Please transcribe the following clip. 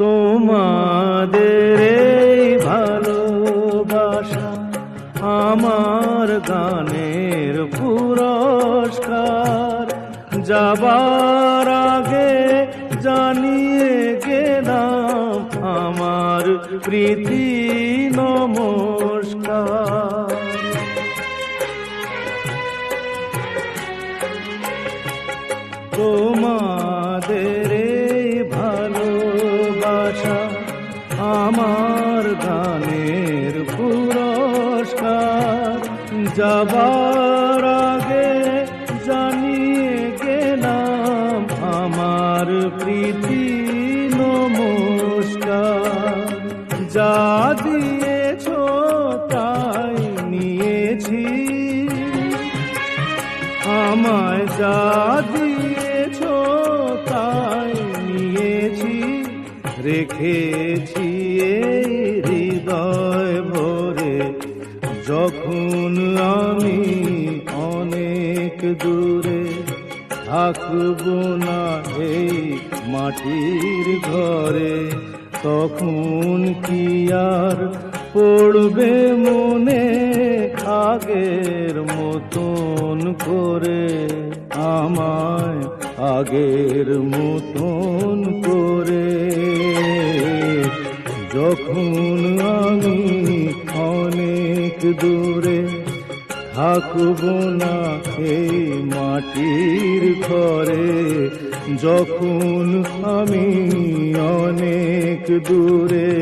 তোমাদের এই ভালোবাসা আমার গানের পুরস্কার। যাবার আগে জানিয়ে গেলাম আমার প্রীতি নমস্কার। তোমাদের এই ভালোবাসা আমার গানের পুরস্কার। যাবার আগে জানিয়ে গেলাম আমার প্রীতি নমস্কার। যা দিয়েছ তাই নিয়েছি, আমায় যা দিয়েছ তাই নিয়েছি। রেখেছি এই হৃদয় ভরে, যখন আমি অনেক দূরে থাকব না এই মাটির ঘরে, তখন কি আর পড়বে মনে আগের মতন করে, আমায় আগের মতন করে। যখন আমি অনেক দূরে থাকব না এই মাটির ঘরে, যখন আমি অনেক দূরে।